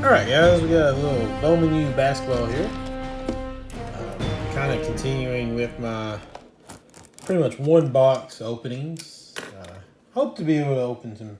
Alright guys, we got a little Bowman U Basketball here. Kind of continuing with my pretty much one box openings. Hope to be able to open some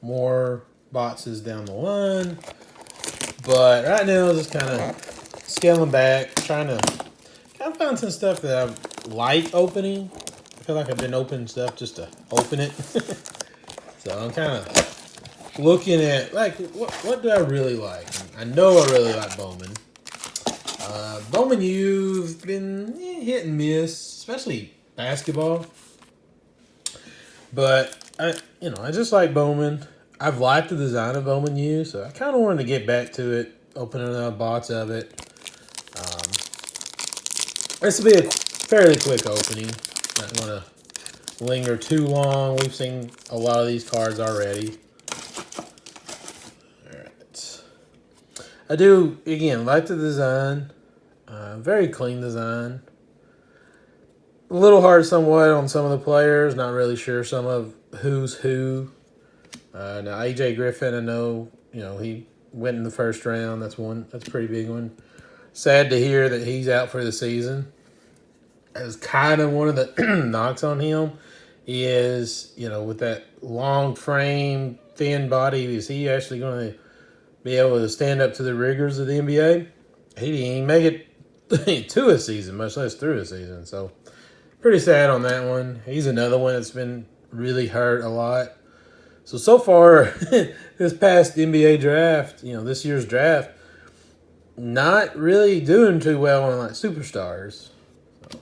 more boxes down the line. But right now, just kind of scaling back, trying to kind of find some stuff that I like opening. I feel like I've been opening stuff just to open it. So I'm kind of looking at, like, what do I really like? I know I really like Bowman. Bowman U's been hit and miss, especially basketball. But I just like Bowman. I've liked the design of Bowman U, so I kind of wanted to get back to it, opening up box of it. This will be a fairly quick opening. Not going to linger too long. We've seen a lot of these cards already. All right. I do, again, like the design. Very clean design. A little hard somewhat on some of the players. Not really sure some of who's who. Now AJ Griffin, I know, he went in the first round. That's a pretty big one. Sad to hear that he's out for the season. As kind of one of the knocks on him is, with that long frame, thin body, is he actually going to be able to stand up to the rigors of the NBA? He didn't even make it to a season, much less through a season. So pretty sad on that one. He's another one that's been really hurt a lot. So far, this past NBA draft, this year's draft, not really doing too well on like superstars. So,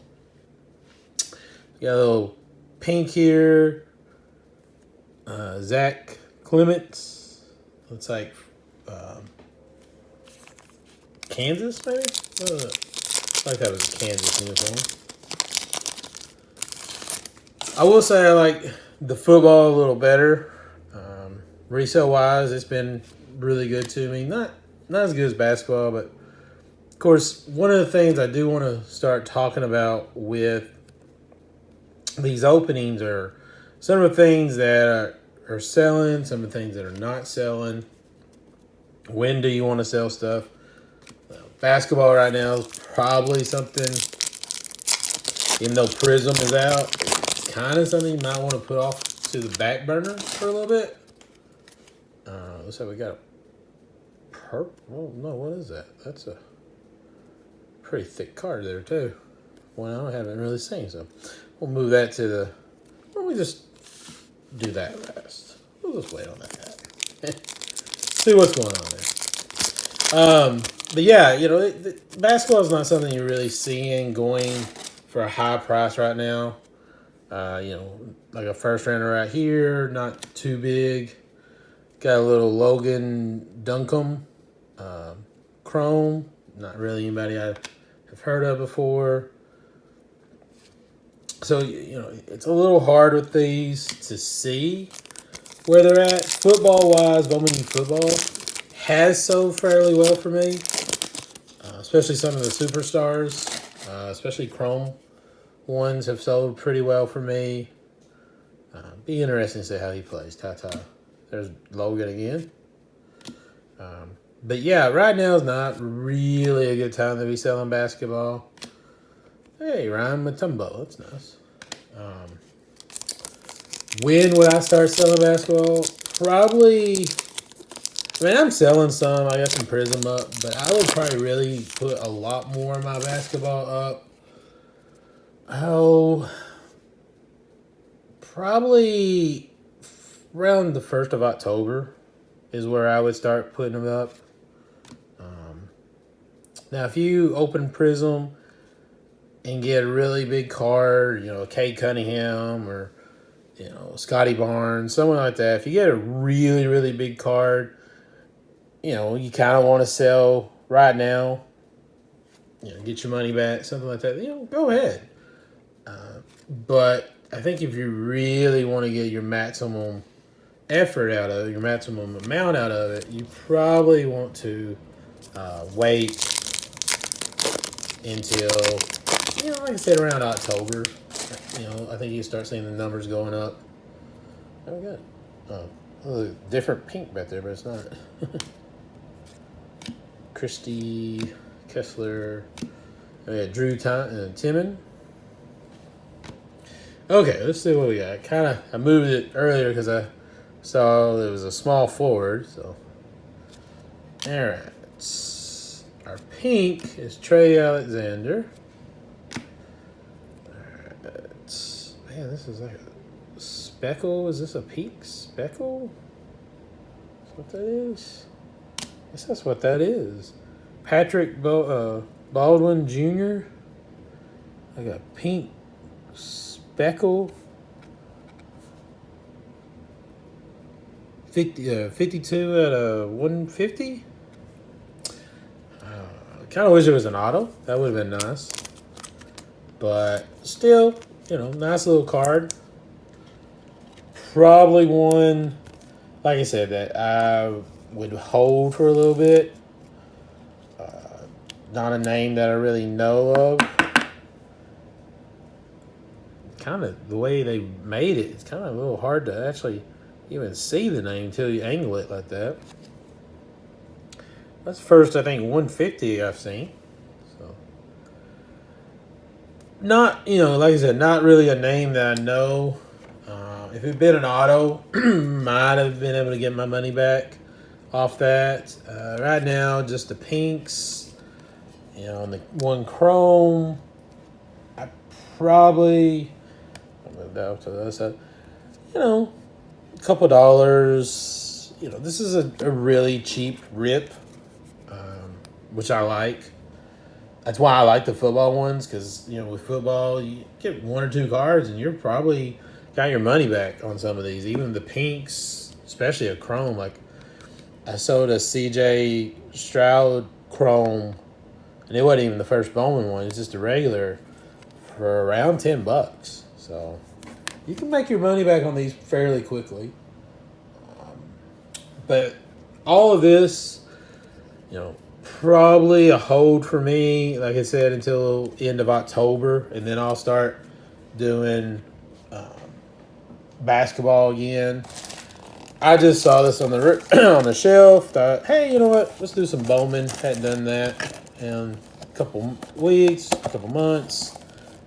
got a little pink here. Zach Clements. Looks like Kansas, maybe? Like that was a Kansas uniform. I will say I like the football a little better. Resale wise, it's been really good to me. Not as good as basketball, but of course, one of the things I do want to start talking about with these openings are some of the things that are selling, some of the things that are not selling. When do you want to sell stuff? Basketball right now is probably something, even though Prism is out, kind of something you might want to put off to the back burner for a little bit. Looks like we got a purple. Oh, no, what is that? That's a pretty thick card there, too. One I haven't really seen, so we'll move that to the... Why don't we just do that last? We'll just wait on that. See what's going on there. But yeah, basketball is not something you're really seeing going for a high price right now. Like a first rounder right here, not too big. Got a little Logan Duncombe, Chrome. Not really anybody I have heard of before. So, it's a little hard with these to see where they're at. Football-wise, Bowman U football has sold fairly well for me, especially some of the superstars, especially Chrome ones have sold pretty well for me. Be interesting to see how he plays. Ta-ta. There's Logan again. But yeah, right now is not really a good time to be selling basketball. Hey, Ryan Matumbo. That's nice. When would I start selling basketball? Probably... I'm selling some. I got some Prism up. But I would probably really put a lot more of my basketball up. Probably around the 1st of October is where I would start putting them up. Now, if you open Prism and get a really big card, Cade Cunningham or, Scotty Barnes, someone like that, if you get a really, really big card, you kind of want to sell right now, get your money back, something like that, go ahead. But I think if you really want to get your maximum effort out of it, your maximum amount out of it, you probably want to wait until, like I said, around October. I think you start seeing the numbers going up. Oh, good. Oh, a different pink back there, but it's not. Christie, Kessler. Oh, yeah, Drew Timmon. Okay, let's see what we got. I moved it earlier because I saw it was a small forward. So, all right. Our pink is Trey Alexander. All right. Man, this is like a speckle. Is this a pink speckle? Is what that is? I guess that's what that is. Patrick Baldwin Jr. I got pink speckle. 52 out of 150. Kind of wish it was an auto. That would have been nice. But still, nice little card. Probably one, like I said, that I would hold for a little bit. Not a name that I really know of. Kind of the way they made it, it's kind of a little hard to actually even see the name until you angle it like that. That's first, I think, 150 I've seen. So, not, like I said, not really a name that I know. If it'd been an auto, might have been able to get my money back off that. Right now, just the pinks, and the one chrome. I probably, I'll move that to the other side. A couple dollars. This is a really cheap rip, which I like. That's why I like the football ones, because, with football, you get one or two cards, and you're probably got your money back on some of these. Even the pinks, especially a chrome. Like, I sold a CJ Stroud chrome, and it wasn't even the first Bowman one. It's just a regular for around $10. So you can make your money back on these fairly quickly. But all of this, probably a hold for me, like I said, until end of October. And then I'll start doing basketball again. I just saw this on the on the shelf. Thought, hey, you know what? Let's do some Bowman. Hadn't done that in a couple weeks, a couple months,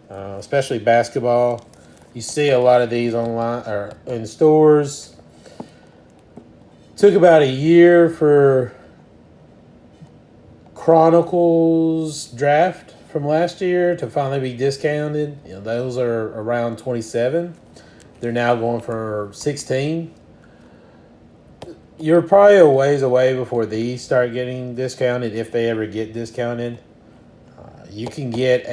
especially basketball. You see a lot of these online or in stores. Took about a year for Chronicles draft from last year to finally be discounted. Those are around 27. They're now going for 16. You're probably a ways away before these start getting discounted, if they ever get discounted. You can get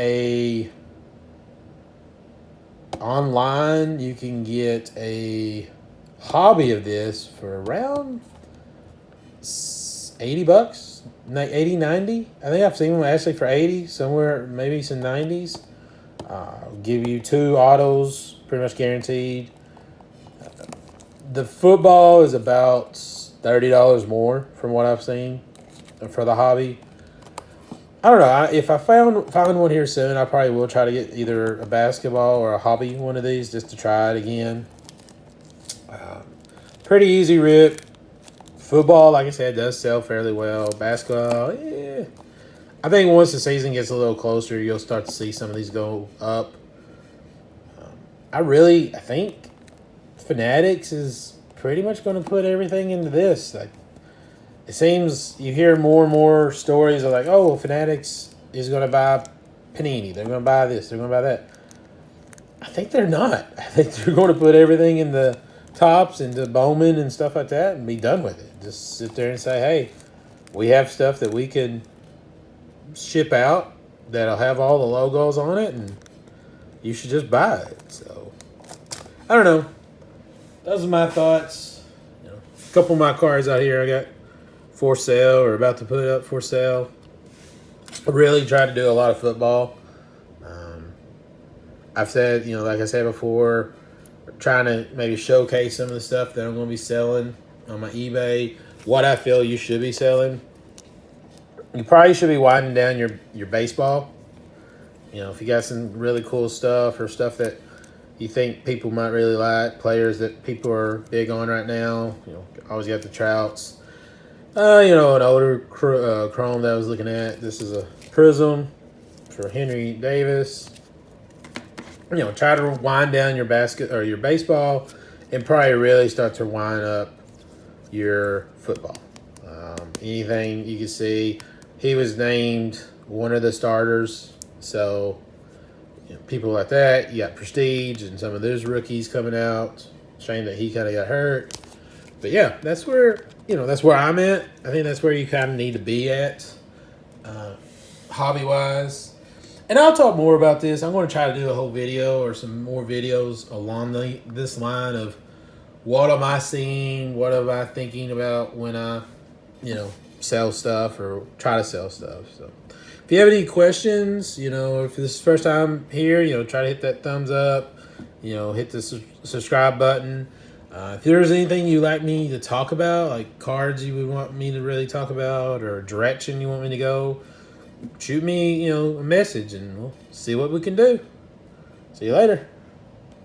online, you can get a hobby of this for around $80, 80, 90. I think I've seen them actually for 80, somewhere maybe some 90s. Give you 2 autos, pretty much guaranteed. The football is about $30 more from what I've seen for the hobby. I don't know. If I find one here soon, I probably will try to get either a basketball or a hobby one of these just to try it again. Pretty easy rip. Football, like I said, does sell fairly well. Basketball, yeah. I think once the season gets a little closer, you'll start to see some of these go up. I think Fanatics is pretty much going to put everything into this. Like, it seems you hear more and more stories of like, oh, Fanatics is going to buy Panini. They're going to buy this. They're going to buy that. I think they're not. I think they're going to put everything in the tops into Bowman and stuff like that and be done with it. Just sit there and say, hey, we have stuff that we can ship out that'll have all the logos on it, and you should just buy it. So, I don't know. Those are my thoughts. A couple of my cards out here I got for sale or about to put up for sale. I really try to do a lot of football. I've said, like I said before, trying to maybe showcase some of the stuff that I'm going to be selling on my eBay, what I feel you should be selling. You probably should be winding down your baseball. If you got some really cool stuff or stuff that you think people might really like, players that people are big on right now, always got the Trouts. An older Chrome that I was looking at. This is a Prism for Henry Davis. Try to wind down your basket or your baseball, and probably really start to wind up your football. Anything you can see, he was named one of the starters. So people like that, you got Prestige and some of those rookies coming out. Shame that he kind of got hurt, but yeah, that's where I'm at. I think that's where you kind of need to be at, hobby wise. And I'll talk more about this. I'm going to try to do a whole video or some more videos along this line of what am I seeing, what am I thinking about when I, sell stuff or try to sell stuff. So if you have any questions, if this is the first time here, try to hit that thumbs up, hit the subscribe button. If there's anything you'd like me to talk about, like cards you would want me to really talk about or direction you want me to go, shoot me, a message and we'll see what we can do. See you later.